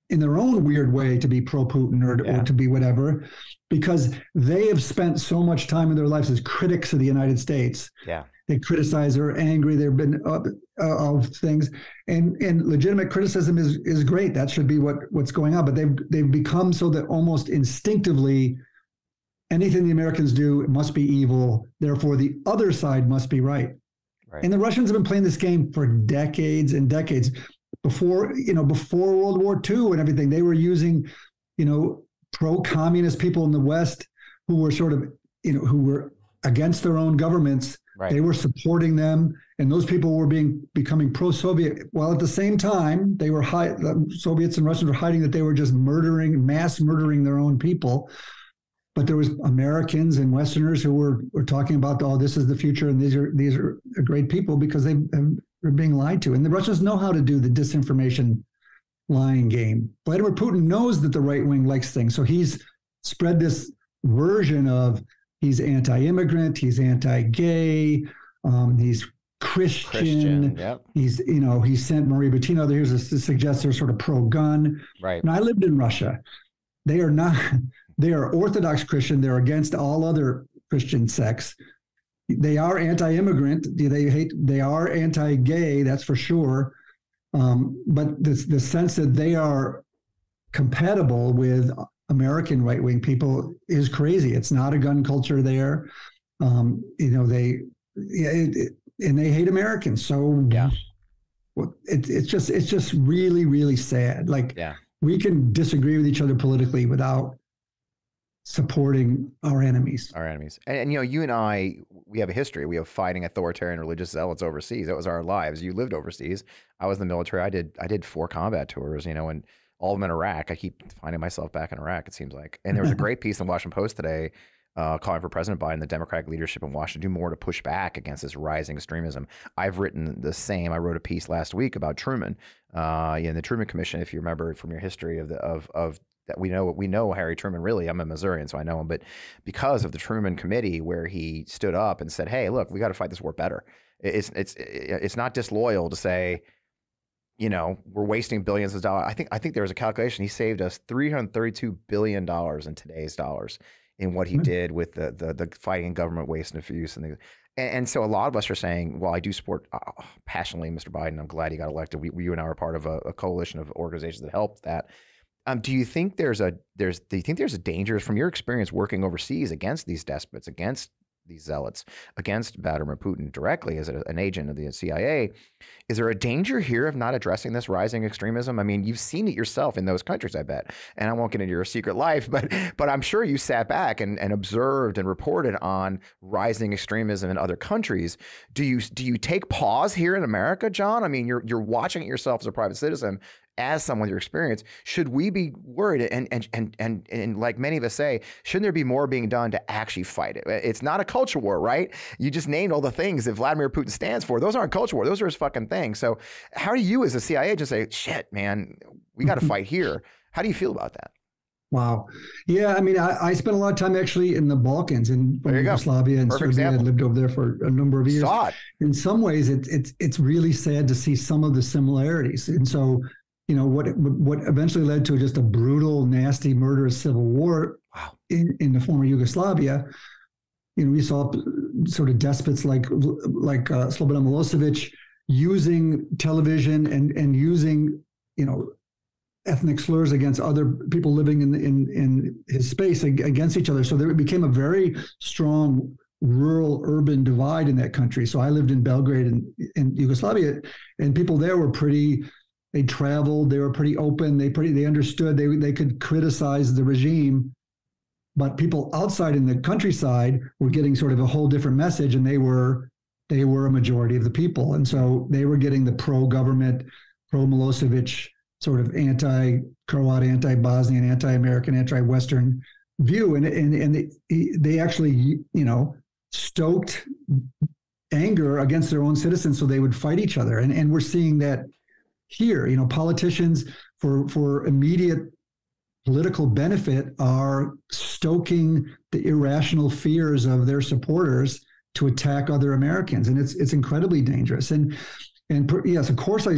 Speaker 2: in their own weird way to be pro-Putin or to be whatever, because they have spent so much time in their lives as critics of the United States. Yeah. They criticize, they're angry, they've been of things, and legitimate criticism is great. That should be what's going on. But they've become so that almost instinctively anything the Americans do must be evil. Therefore, the other side must be right. Right. And the Russians have been playing this game for decades and decades. Before World War II and everything, they were using, pro-communist people in the West who were sort of, who were against their own governments. Right. They were supporting them, and those people were becoming pro-Soviet. While at the same time, the Soviets and Russians were hiding that they were just mass murdering their own people. But there was Americans and Westerners who were talking about, this is the future, and these are great people because they're being lied to. And the Russians know how to do the disinformation lying game. Vladimir Putin knows that the right wing likes things, so he's spread this version of he's anti-immigrant, he's anti-gay, he's Christian. Yep. He sent Marie Butina here to suggest they're sort of pro-gun. Right. And I lived in Russia. They are not. They are Orthodox Christian. They're against all other Christian sects. They are anti-immigrant. They are anti-gay. That's for sure. But the sense that they are compatible with American right-wing people is crazy. It's not a gun culture there. And they hate Americans. So yeah, it's just really, really sad. We can disagree with each other politically without supporting our enemies.
Speaker 1: And you and I, we have a history. We have fighting authoritarian religious zealots overseas. That was our lives. You lived overseas. I was in the military. I did 4 combat tours, and all of them in Iraq. I keep finding myself back in Iraq, it seems like. And there was a great piece in the Washington Post today calling for President Biden, the Democratic leadership in Washington, to do more to push back against this rising extremism. I've written the same. I wrote a piece last week about Truman, in the Truman Commission, if you remember from your history of that we know Harry Truman. Really, I'm a Missourian, so I know him, but because of the Truman Committee, where he stood up and said, "Hey, look, we got to fight this war better." It's not disloyal to say, we're wasting billions of dollars. I think there was a calculation. He saved us $332 billion in today's dollars in what he did with the fighting government waste and abuse and so a lot of us are saying, well, I do support passionately Mr. Biden. I'm glad he got elected. You and I are part of a coalition of organizations that helped that. Do you think there's a danger from your experience working overseas against these despots, against these zealots, against Vladimir Putin directly as an agent of the CIA? Is there a danger here of not addressing this rising extremism? I mean, you've seen it yourself in those countries, I bet. And I won't get into your secret life, but I'm sure you sat back and observed and reported on rising extremism in other countries. Do you take pause here in America, John? I mean, you're watching it yourself as a private citizen. As someone with your experience, should we be worried? And like many of us say, shouldn't there be more being done to actually fight it? It's not a culture war, right? You just named all the things that Vladimir Putin stands for. Those aren't culture war. Those are his fucking things. So how do you as a CIA just say, shit, man, we got to fight here? How do you feel about that?
Speaker 2: Wow. Yeah, I mean, I spent a lot of time actually in the Balkans, in Yugoslavia and Serbia. I lived over there for a number of years. In some ways, it's really sad to see some of the similarities. And so, what eventually led to just a brutal, nasty, murderous civil war in the former Yugoslavia. We saw sort of despots like Slobodan Milosevic using television and using, ethnic slurs against other people living in his space against each other. So there became a very strong rural-urban divide in that country. So I lived in Belgrade in Yugoslavia, and people there were they traveled, they were pretty open, they understood, they could criticize the regime, but people outside in the countryside were getting sort of a whole different message, and they were a majority of the people. And so they were getting the pro-government, pro-Milosevic sort of anti-Croat, anti-Bosnian, anti-American, anti-Western view. And they actually, stoked anger against their own citizens so they would fight each other. And we're seeing that here. Politicians for immediate political benefit are stoking the irrational fears of their supporters to attack other Americans. And it's incredibly dangerous. And yes, of course, I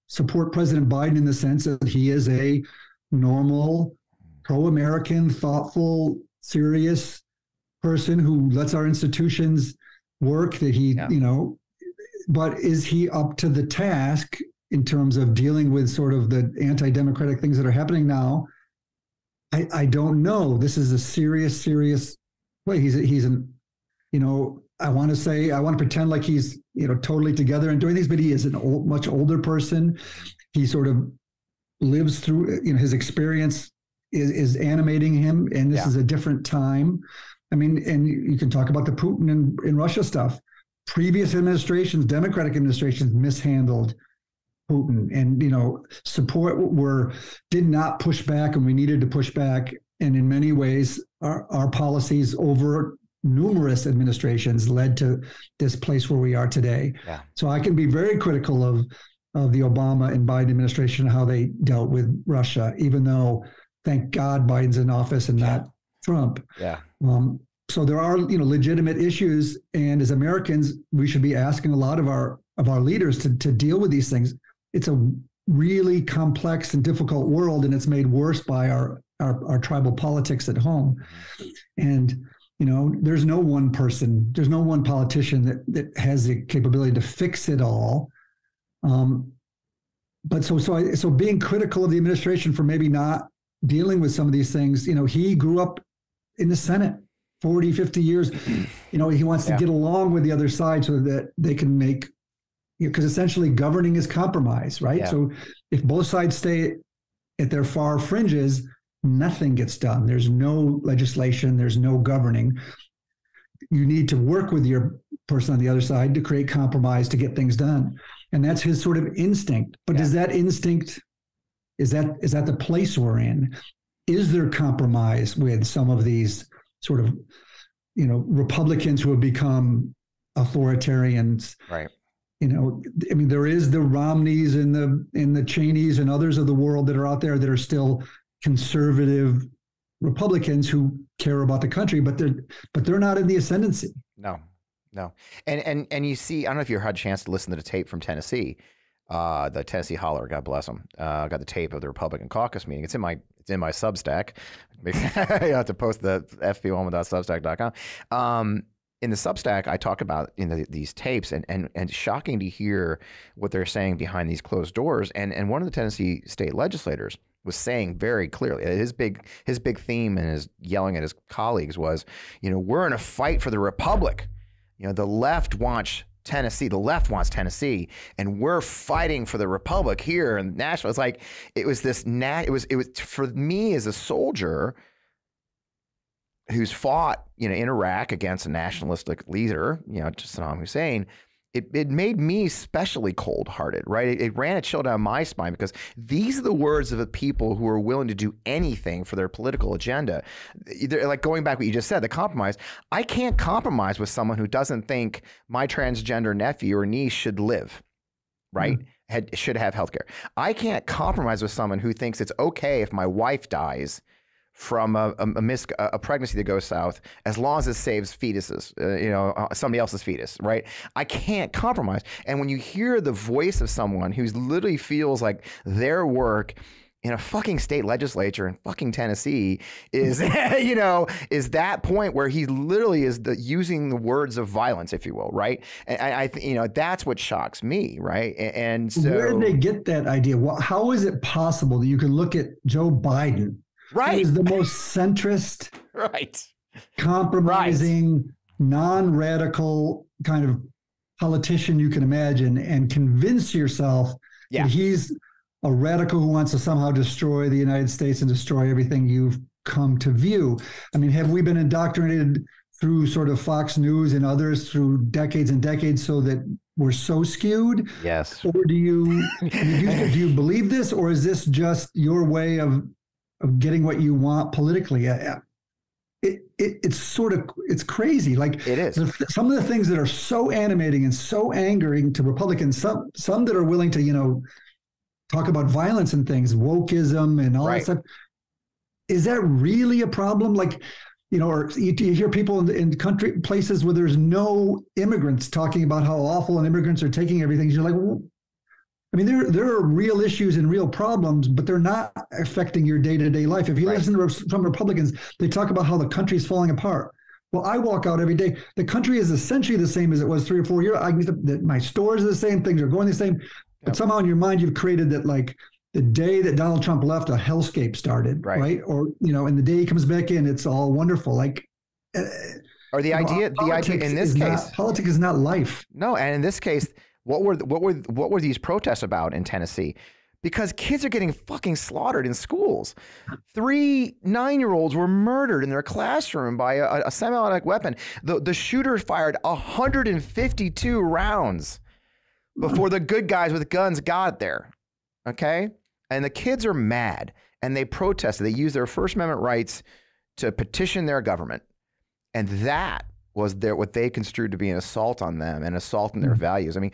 Speaker 2: support President Biden in the sense that he is a normal, pro-American, thoughtful, serious person who lets our institutions work, that he, but is he up to the task in terms of dealing with sort of the anti-democratic things that are happening now? I don't know. This is a serious way. He's an, I want to pretend like he's, totally together and doing these, but he is much older person. He sort of lives through, his experience is animating him, and this is a different time. I mean, and you can talk about the Putin and Russia stuff. Previous administrations, Democratic administrations, mishandled Putin, and did not push back, and we needed to push back. And in many ways, our policies over numerous administrations led to this place where we are today. Yeah. So I can be very critical of the Obama and Biden administration, how they dealt with Russia, even though, thank God, Biden's in office and not Trump. Yeah. So there are legitimate issues, and as Americans, we should be asking a lot of our leaders to deal with these things. It's a really complex and difficult world, and it's made worse by our tribal politics at home. And there's no one person, there's no one politician that has the capability to fix it all. But so being critical of the administration for maybe not dealing with some of these things, he grew up in the Senate 40, 50 years. He wants to get along with the other side so that they can make, because essentially governing is compromise, right? Yeah. So if both sides stay at their far fringes, nothing gets done. There's no legislation, there's no governing. You need to work with your person on the other side to create compromise to get things done. And that's his sort of instinct. But does that instinct, is that the place we're in? Is there compromise with some of these sort of, Republicans who have become authoritarians? Right. There is the Romneys and the Cheneys and others of the world that are out there that are still conservative Republicans who care about the country, but they're not in the ascendancy.
Speaker 1: No. And you see, I don't know if you had a chance to listen to the tape from Tennessee, the Tennessee holler, God bless them. Got the tape of the Republican caucus meeting. It's in my Substack. You have to post the fpwoman.substack.com. In the Substack, I talk about these tapes, and shocking to hear what they're saying behind these closed doors. And one of the Tennessee state legislators was saying very clearly, his big theme and his yelling at his colleagues was, we're in a fight for the Republic. The left wants Tennessee. The left wants Tennessee, and we're fighting for the Republic here in Nashville. It's like it was for me as a soldier who's fought, in Iraq against a nationalistic leader, Saddam Hussein. It made me especially cold-hearted, right? It ran a chill down my spine, because these are the words of the people who are willing to do anything for their political agenda. Like going back to what you just said, the compromise. I can't compromise with someone who doesn't think my transgender nephew or niece should live, right? Should have health care. I can't compromise with someone who thinks it's okay if my wife dies from a pregnancy that goes south, as long as it saves fetuses, somebody else's fetus, right? I can't compromise. And when you hear the voice of someone who literally feels like their work in a fucking state legislature in fucking Tennessee is, is that point where he literally is using the words of violence, if you will, right? And I that's what shocks me, right? And so,
Speaker 2: where did they get that idea? Well, how is it possible that you can look at Joe Biden,
Speaker 1: right,
Speaker 2: who is the most centrist,
Speaker 1: right,
Speaker 2: compromising, non-radical kind of politician you can imagine, and convince yourself that he's a radical who wants to somehow destroy the United States and destroy everything you've come to view? I mean, have we been indoctrinated through sort of Fox News and others through decades and decades so that we're so skewed?
Speaker 1: Yes.
Speaker 2: Or do you believe this, or is this just your way of getting what you want politically? It's crazy. Like,
Speaker 1: it is.
Speaker 2: Some of the things that are so animating and so angering to Republicans, some that are willing to, talk about violence and things, wokeism and all that stuff. Is that really a problem? Like, or you hear people in country places where there's no immigrants talking about how awful and immigrants are taking everything. You're like, well, I mean, there are real issues and real problems, but they're not affecting your day-to-day life. If you listen to some Republicans, they talk about how the country is falling apart. Well, I walk out every day. The country is essentially the same as it was 3 or 4 years. My stores are the same. Things are going the same. But somehow in your mind, you've created that, like, the day that Donald Trump left, a hellscape started, right? Or, and the day he comes back in, it's all wonderful. Like,
Speaker 1: or the idea in this case,
Speaker 2: politics is not life.
Speaker 1: No, and in this case, what were these protests about in Tennessee? Because kids are getting fucking slaughtered in schools. 3 9-year-olds were murdered in their classroom by a semi-automatic weapon. The shooter fired 152 rounds before the good guys with guns got there. Okay? And the kids are mad, and they protested. They used their First Amendment rights to petition their government. And that was what they construed to be an assault on them, and assault on their values. I mean,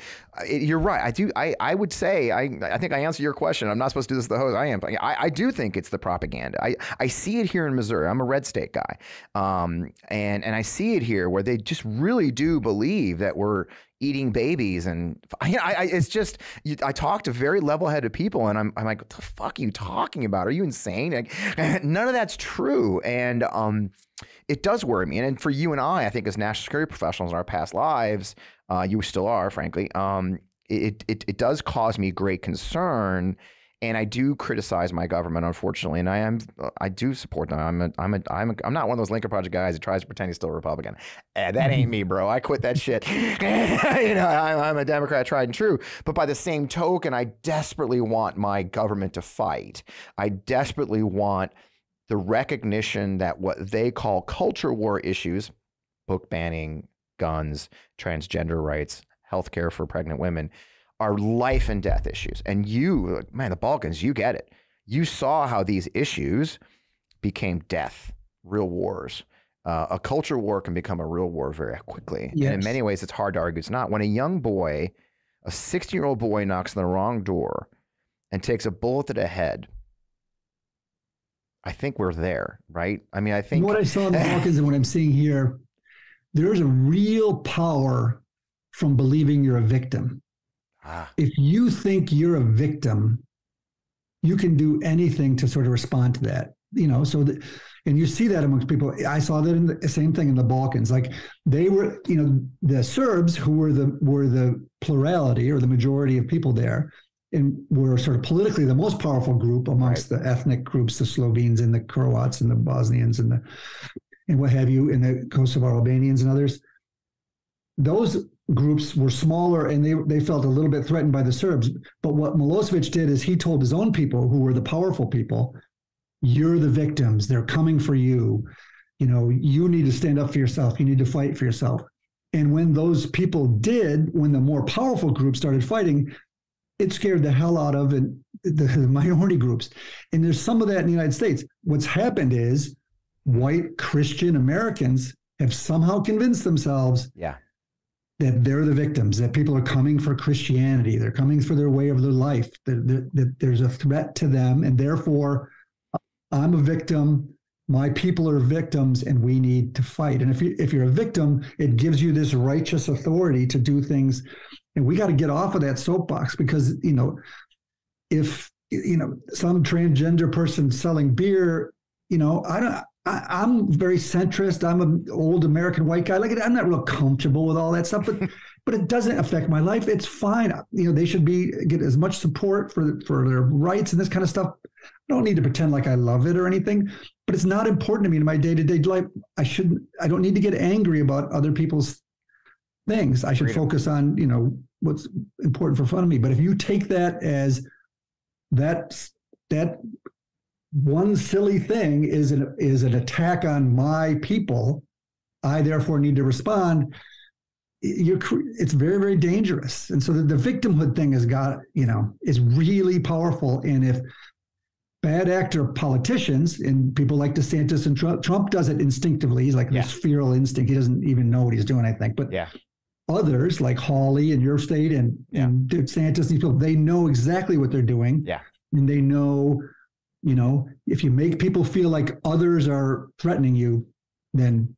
Speaker 1: you're right. I would say, I think I answered your question. I'm not supposed to do this to the host. I do think it's the propaganda. I see it here in Missouri. I'm a red state guy. And I see it here where they just really do believe that we're eating babies. And it's just, I talk to very level-headed people, and I'm like, what the fuck are you talking about? Are you insane? Like, none of that's true. And it does worry me. And for you and I think as national security professionals in our past lives, you still are, frankly, it does cause me great concern. And I do criticize my government, unfortunately, and I do support them. I'm not one of those Lincoln Project guys that tries to pretend he's still a Republican. That ain't me, bro. I quit that shit. I'm a Democrat, tried and true. But by the same token, I desperately want my government to fight. I desperately want the recognition that what they call culture war issues, book banning, guns, transgender rights, healthcare for pregnant women, are life and death issues. And you, man, the Balkans, you get it. You saw how these issues became death, real wars. A culture war can become a real war very quickly. Yes. And in many ways, it's hard to argue it's not. When a young boy, a 16-year-old boy, knocks on the wrong door and takes a bullet to the head, I think we're there, right? I mean, I think
Speaker 2: what I saw in the Balkans and what I'm seeing here, there's a real power from believing you're a victim. If you think you're a victim, you can do anything to sort of respond to that, and you see that amongst people. I saw that in the same thing in the Balkans. Like they were, the Serbs, who were the plurality or the majority of people there, and were sort of politically the most powerful group amongst the ethnic groups, the Slovenes and the Croats and the Bosnians and what have you, and the Kosovo Albanians and others. Those groups were smaller, and they felt a little bit threatened by the Serbs. But what Milosevic did is he told his own people, who were the powerful people, you're the victims. They're coming for you. You need to stand up for yourself. You need to fight for yourself. And when those people did, when the more powerful groups started fighting, it scared the hell out of the minority groups. And there's some of that in the United States. What's happened is white Christian Americans have somehow convinced themselves that they're the victims, that people are coming for Christianity. They're coming for their way of their life, that there's a threat to them. And therefore, I'm a victim. My people are victims, and we need to fight. And if you're a victim, it gives you this righteous authority to do things. And we got to get off of that soapbox, because, if, some transgender person selling beer, I'm very centrist. I'm an old American white guy. I'm not real comfortable with all that stuff, but it doesn't affect my life. It's fine. They should get as much support for their rights and this kind of stuff. I don't need to pretend like I love it or anything, but it's not important to me in my day-to-day life. I don't need to get angry about other people's things. I should focus on, what's important for fun of me. But if you take that as that one silly thing is an attack on my people, I therefore need to respond, it's very, very dangerous. And so the victimhood thing is really powerful. And if bad actor politicians and people like DeSantis and Trump does it instinctively, he's like this feral instinct. He doesn't even know what he's doing, I think. But others like Hawley in your state and DeSantis, these people, they know exactly what they're doing. Yeah. And they know, if you make people feel like others are threatening you, then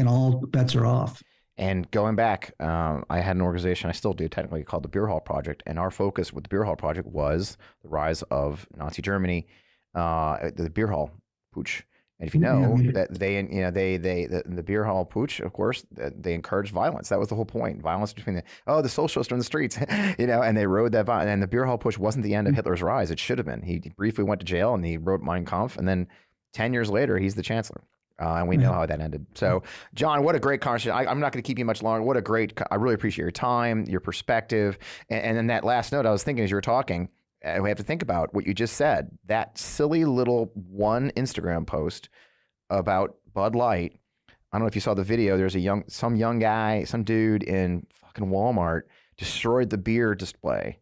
Speaker 2: all bets are off.
Speaker 1: And going back, I had an organization, I still do technically, called the Beer Hall Project. And our focus with the Beer Hall Project was the rise of Nazi Germany, the Beer Hall Putsch. And if you know that the Beer Hall Putsch, of course, they encouraged violence. That was the whole point. Violence between the socialists are in the streets, and they rode that violence. And the Beer Hall Putsch wasn't the end of Hitler's rise. It should have been. He briefly went to jail and he wrote Mein Kampf. And then 10 years later, he's the chancellor. And we know how that ended. So, John, what a great conversation. I'm not going to keep you much longer. I really appreciate your time, your perspective. And then that last note, I was thinking as you were talking, we have to think about what you just said. That silly little one Instagram post about Bud Light. I don't know if you saw the video. There's some young guy, some dude in fucking Walmart destroyed the beer display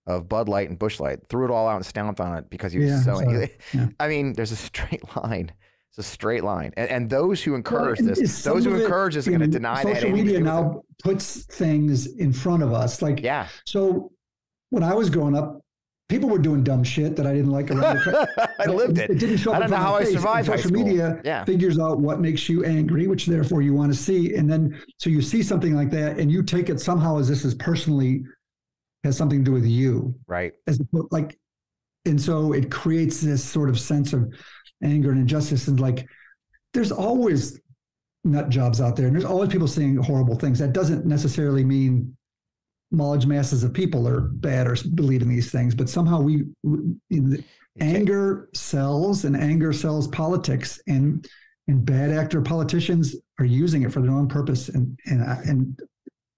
Speaker 1: of Bud Light and Busch Light, threw it all out and stomped on it because he was I mean, there's a straight line. It's a straight line. And those who encourage this are going to deny that.
Speaker 2: Social media now puts things in front of us. So when I was growing up, people were doing dumb shit that I didn't like around the
Speaker 1: I lived it.
Speaker 2: It didn't show up.
Speaker 1: I don't know how I survived high
Speaker 2: social
Speaker 1: school.
Speaker 2: media figures out what makes you angry, which therefore you want to see. And then, so you see something like that and you take it somehow as this is personally has something to do with you.
Speaker 1: Right.
Speaker 2: And so it creates this sort of sense of anger and injustice. And there's always nut jobs out there and there's always people saying horrible things. That doesn't necessarily mean large masses of people are bad or believe in these things, but somehow anger sells, and anger sells politics, and bad actor politicians are using it for their own purpose. And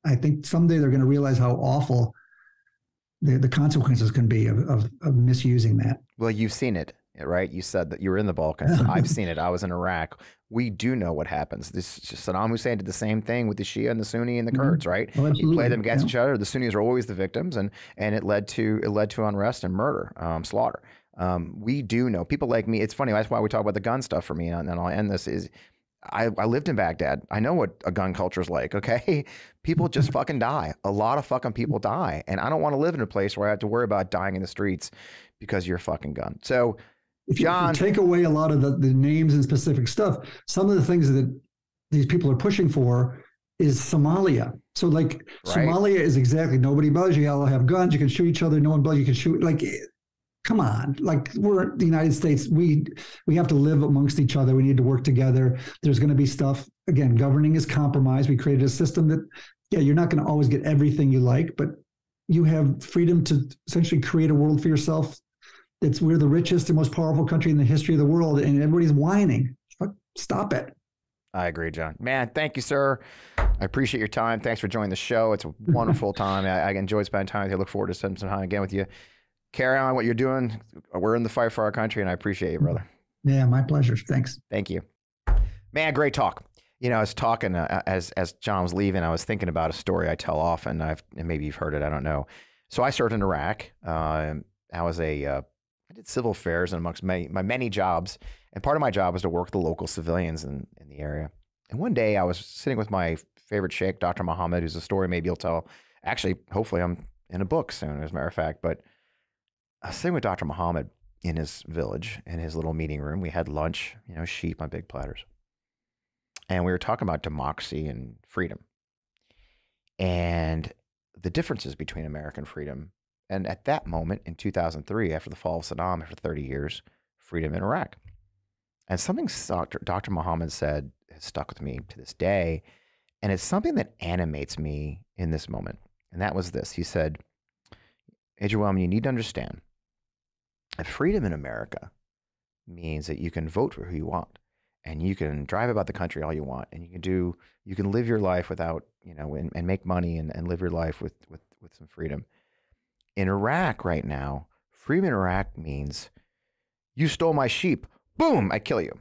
Speaker 2: I think someday they're going to realize how awful the consequences can be of misusing that.
Speaker 1: Well, you've seen it, right? You said that you were in the Balkans. I've seen it. I was in Iraq. We do know what happens. Saddam Hussein did the same thing with the Shia and the Sunni and the Kurds, right?
Speaker 2: Oh,
Speaker 1: he played them against each other. The Sunnis are always the victims, and it led to unrest and murder, slaughter. We do know, people like me. It's funny. That's why we talk about the gun stuff for me. And I'll end this is, I lived in Baghdad. I know what a gun culture is like. Okay, people just fucking die. A lot of fucking people die, and I don't want to live in a place where I have to worry about dying in the streets because you're a fucking gun. So
Speaker 2: if you
Speaker 1: John,
Speaker 2: take away a lot of the names and specific stuff, some of the things that these people are pushing for is Somalia. So like Somalia is exactly, nobody bugs you, y'all have guns, you can shoot each other, no one bugs you, can shoot. Like, come on, like we're the United States, we have to live amongst each other. We need to work together. There's going to be stuff, again, governing is compromise. We created a system that, yeah, you're not going to always get everything you like, but you have freedom to essentially create a world for yourself. We're the richest and most powerful country in the history of the world, and everybody's whining. Stop it.
Speaker 1: I agree, John. Man, thank you, sir. I appreciate your time. Thanks for joining the show. It's a wonderful time. I enjoyed spending time with you. I look forward to spending some time again with you. Carry on what you're doing. We're in the fight for our country, and I appreciate you, brother.
Speaker 2: Yeah, my pleasure. Thanks.
Speaker 1: Thank you. Man, great talk. You know, I was talking as John was leaving, I was thinking about a story I tell often. And maybe you've heard it, I don't know. So I served in Iraq. I did civil affairs and amongst my many jobs. And part of my job was to work with the local civilians in the area. And one day I was sitting with my favorite sheikh, Dr. Muhammad, who's a story maybe you'll tell. Actually, hopefully I'm in a book soon, as a matter of fact. But I was sitting with Dr. Muhammad in his village, in his little meeting room. We had lunch, you know, sheep on big platters. And we were talking about democracy and freedom and the differences between American freedom. And at that moment in 2003, after the fall of Saddam, after 30 years, freedom in Iraq. And something Dr. Muhammad said has stuck with me to this day. And it's something that animates me in this moment. And that was this. He said, Agent Wellman, you need to understand that freedom in America means that you can vote for who you want. And you can drive about the country all you want, and you can live your life without, you know, and make money and live your life with some freedom. In Iraq right now, freedom in Iraq means you stole my sheep, boom, I kill you.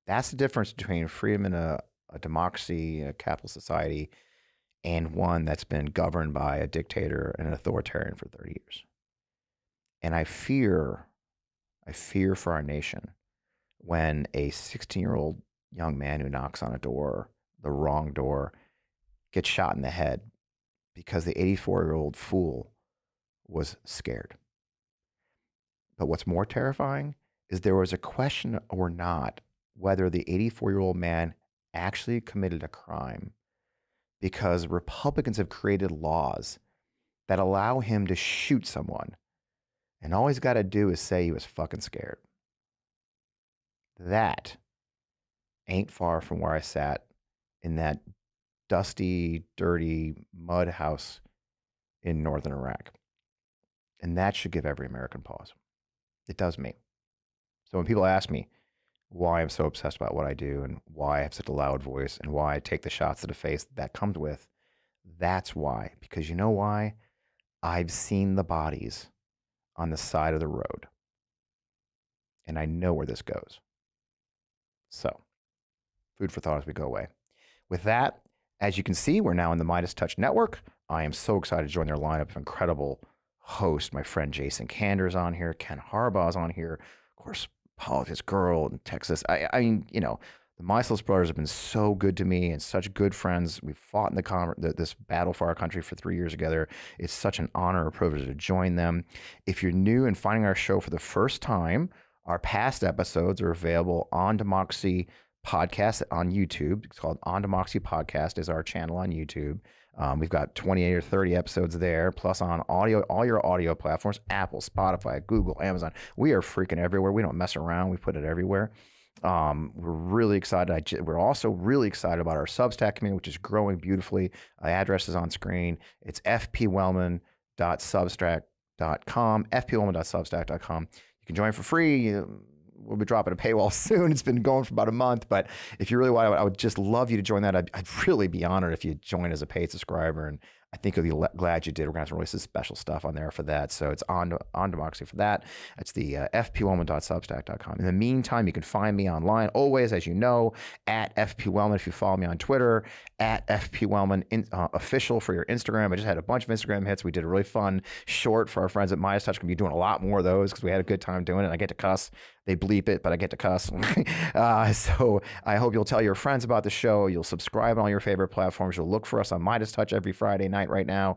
Speaker 1: That's the difference between freedom in a democracy, a capitalist society, and one that's been governed by a dictator and an authoritarian for 30 years. And I fear for our nation when a 16-year-old young man who knocks on a door, the wrong door, gets shot in the head because the 84-year-old fool was scared. But what's more terrifying is there was a question or not whether the 84-year-old man actually committed a crime, because Republicans have created laws that allow him to shoot someone. And all he's got to do is say he was fucking scared. That ain't far from where I sat in that dusty, dirty mud house in northern Iraq. And that should give every American pause. It does me. So when people ask me why I'm so obsessed about what I do and why I have such a loud voice and why I take the shots to the face that comes with, that's why. Because you know why? I've seen the bodies on the side of the road. And I know where this goes. So, food for thought as we go away. With that, as you can see, we're now in the Midas Touch Network. I am so excited to join their lineup of incredible hosts. My friend Jason Kander's on here. Ken Harbaugh's on here. Of course, Politics Girl in Texas. I mean, you know, the Myseless brothers have been so good to me and such good friends. We've fought in this battle for our country for 3 years together. It's such an honor or privilege to join them. If you're new and finding our show for the first time, our past episodes are available on Democracy Podcast on YouTube. It's called On Democracy Podcast is our channel on YouTube. We've got 28 or 30 episodes there, plus on audio, all your audio platforms, Apple, Spotify, Google, Amazon. We are freaking everywhere. We don't mess around. We put it everywhere. We're really excited. We're also really excited about our Substack community, which is growing beautifully. Address is on screen. It's fpwellman.substack.com, fpwellman.substack.com. You can join for free. We'll be dropping a paywall soon. It's been going for about a month, but if you really want, I would just love you to join that. I'd really be honored if you join as a paid subscriber, and I think you'll be glad you did. We're going to have to release some special stuff on there for that. So it's on Democracy for that. It's the fpwellman.substack.com. In the meantime, you can find me online always, as you know, at fpwellman if you follow me on Twitter, at fpwellman official for your Instagram. I just had a bunch of Instagram hits. We did a really fun short for our friends at Midas Touch. Going to be doing a lot more of those because we had a good time doing it. And I get to cuss They bleep it, but I get to cuss. So I hope you'll tell your friends about the show. You'll subscribe on all your favorite platforms. You'll look for us on Midas Touch every Friday night right now.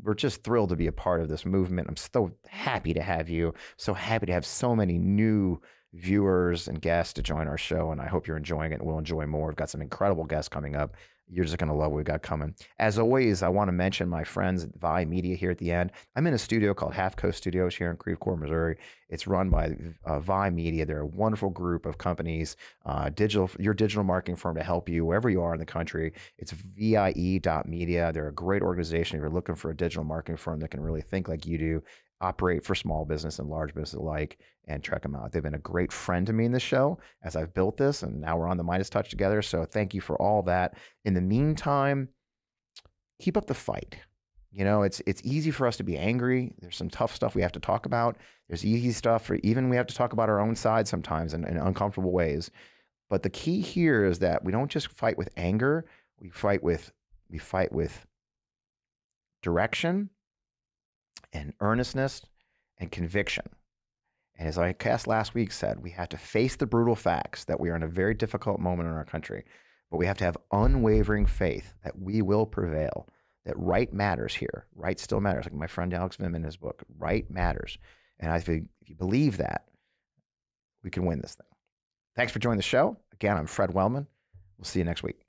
Speaker 1: We're just thrilled to be a part of this movement. I'm so happy to have you. So happy to have so many new viewers and guests to join our show. And I hope you're enjoying it and we'll enjoy more. We've got some incredible guests coming up. You're just going to love what we've got coming. As always, I want to mention my friends at Vi Media here at the end. I'm in a studio called Half Coast Studios here in Creve Coeur, Missouri. It's run by Vi Media. They're a wonderful group of companies, your digital marketing firm to help you wherever you are in the country. It's vie.media. They're a great organization if you're looking for a digital marketing firm that can really think like you do, operate for small business and large business alike, and check them out. They've been a great friend to me in this show as I've built this, and now we're on the Midas Touch together. So thank you for all that. In the meantime, keep up the fight. You know, it's easy for us to be angry. There's some tough stuff we have to talk about. There's easy stuff for even we have to talk about our own side sometimes in uncomfortable ways. But the key here is that we don't just fight with anger. We fight with direction and earnestness and conviction. And as I cast last week said, we have to face the brutal facts that we are in a very difficult moment in our country, but we have to have unwavering faith that we will prevail, that right matters here. Right still matters. Like my friend Alex Vim in his book, right matters. And I think if you believe that, we can win this thing. Thanks for joining the show. Again, I'm Fred Wellman. We'll see you next week.